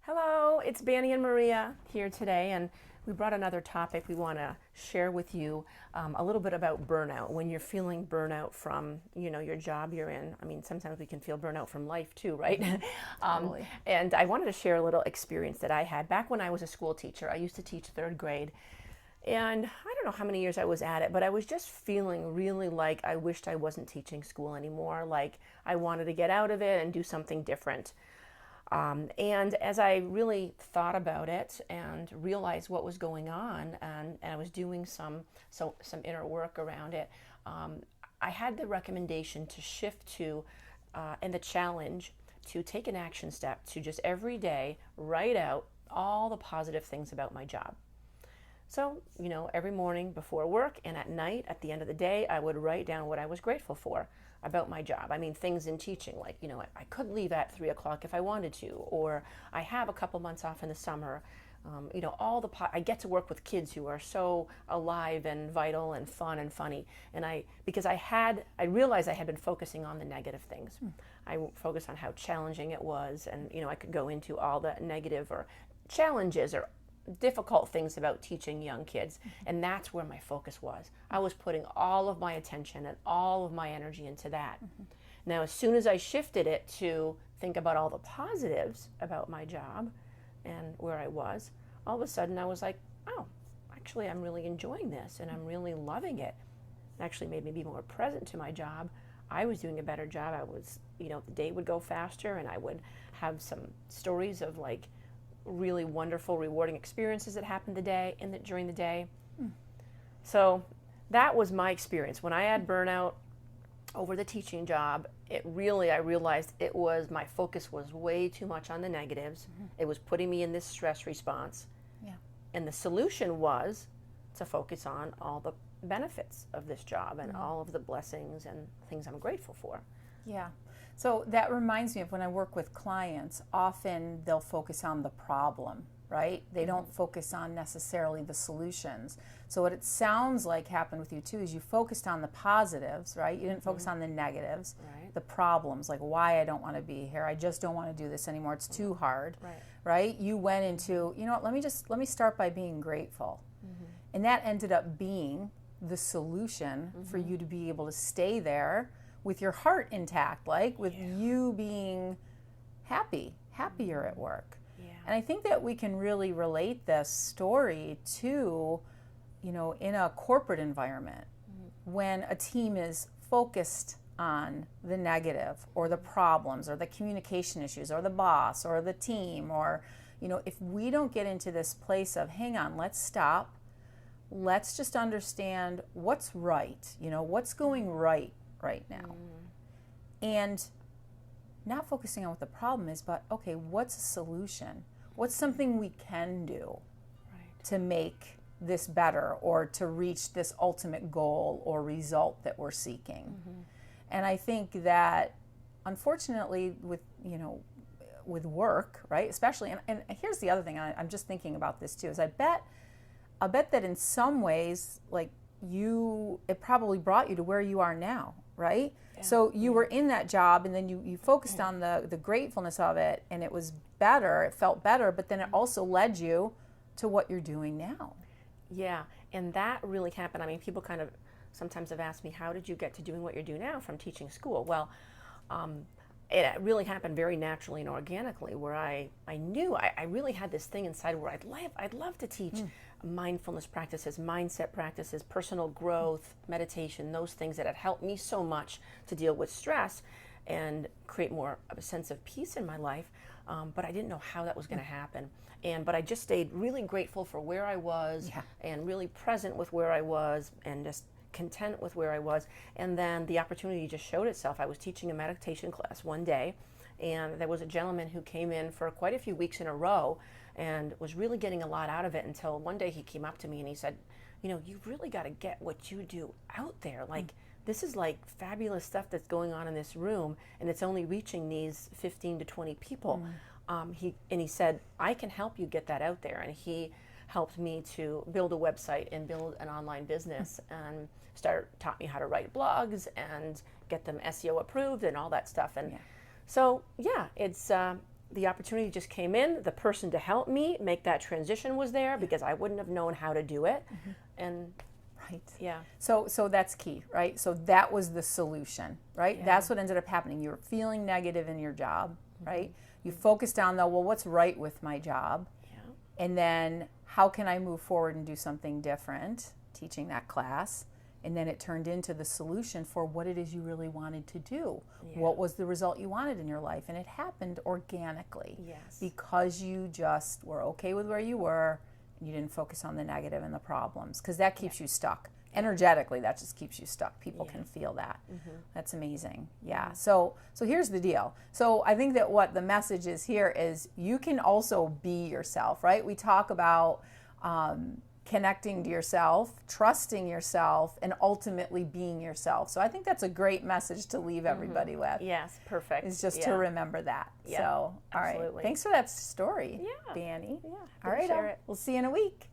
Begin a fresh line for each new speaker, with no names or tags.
Hello, it's Bani and Maria here today, and we brought another topic we want to share with you a little bit about burnout. When you're feeling burnout from, your job you're in. I mean, sometimes we can feel burnout from life too, right?
Totally.
And I wanted to share a little experience that I had back when I was a school teacher. I used to teach third grade, and I don't know how many years I was at it, but I was just feeling really like I wished I wasn't teaching school anymore. Like I wanted to get out of it and do something different. And as I really thought about it and realized what was going on, and I was doing some inner work around it, I had the recommendation to shift to, and the challenge to take an action step to just every day write out all the positive things about my job. So, every morning before work and at night, at the end of the day, I would write down what I was grateful for about my job. I mean, things in teaching, like, I could leave at 3 o'clock if I wanted to, or I have a couple months off in the summer. I get to work with kids who are so alive and vital and fun and funny. And I realized I had been focusing on the negative things. I focused on how challenging it was, and, I could go into all the negative or challenges or difficult things about teaching young kids, and that's where my focus was. I was putting all of my attention and all of my energy into that. Now, as soon as I shifted it to think about all the positives about my job and where I was, all of a sudden I was like, oh, actually I'm really enjoying this and I'm really loving it. It actually made me be more present to my job. I was doing a better job. I was, the day would go faster, and I would have some stories of like really wonderful, rewarding experiences that happened during the day. So that was my experience. When I had burnout over the teaching job, I realized my focus was way too much on the negatives. It was putting me in this stress response.
Yeah.
And the solution was to focus on all the benefits of this job and all of the blessings and things I'm grateful for.
Yeah. So that reminds me of when I work with clients, often they'll focus on the problem, right? They don't focus on necessarily the solutions. So what it sounds like happened with you too is you focused on the positives, right? You didn't focus on the negatives,
Right.
the problems, like why I don't want to be here. I just don't want to do this anymore. It's too hard, right? You went into, what, let me start by being grateful. And that ended up being the solution for you to be able to stay there with your heart intact, like with you being happier at work.
Yeah.
And I think that we can really relate this story to, in a corporate environment, when a team is focused on the negative or the problems or the communication issues or the boss or the team, or, if we don't get into this place of, hang on, let's stop, let's just understand what's right, what's going right now. And not focusing on what the problem is, but okay, what's a solution? What's something we can do to make this better or to reach this ultimate goal or result that we're seeking? And I think that unfortunately with work, right, especially, and here's the other thing, I'm just thinking about this too, is I bet that in some ways, like, it probably brought you to where you are now, right? Yeah. So you were in that job, and then you focused on the gratefulness of it, and it was better, it felt better, but then it also led you to what you're doing now.
Yeah, and that really happened. I mean, people kind of sometimes have asked me, how did you get to doing what you're doing now from teaching school? Well, it really happened very naturally and organically, where I knew I really had this thing inside where I'd love to teach mindfulness practices, mindset practices, personal growth, meditation, those things that had helped me so much to deal with stress and create more of a sense of peace in my life. But I didn't know how that was going to happen. But I just stayed really grateful for where I was and really present with where I was and just content with where I was. And then the opportunity just showed itself. I was teaching a meditation class one day, and there was a gentleman who came in for quite a few weeks in a row and was really getting a lot out of it, until one day he came up to me and he said, you've really got to get what you do out there. Like, this is like fabulous stuff that's going on in this room, and it's only reaching these 15 to 20 people. He said, I can help you get that out there. And he helped me to build a website and build an online business and taught me how to write blogs and get them SEO approved and all that stuff. And so, yeah, it's the opportunity just came in. The person to help me make that transition was there because I wouldn't have known how to do it. And
Right.
yeah.
So that's key, right? So that was the solution, right?
Yeah.
That's what ended up happening. You were feeling negative in your job, right? You focused on well, what's right with my job?
Yeah.
And then how can I move forward and do something different, teaching that class? And then it turned into the solution for what it is you really wanted to do.
Yeah.
What was the result you wanted in your life? And it happened organically.
Yes.
Because you just were okay with where you were and you didn't focus on the negative and the problems. Because that keeps you stuck. Energetically, that just keeps you stuck. People can feel that. That's amazing. Yeah. So here's the deal. So I think that what the message is here is you can also be yourself, right? We talk about connecting to yourself, trusting yourself, and ultimately being yourself. So I think that's a great message to leave everybody with.
Yes, perfect.
Is just to remember that.
Yeah,
So, all right.
absolutely.
Thanks for that story,
Yeah.
Bani.
Yeah,
All right.
share it.
We'll see you in a week.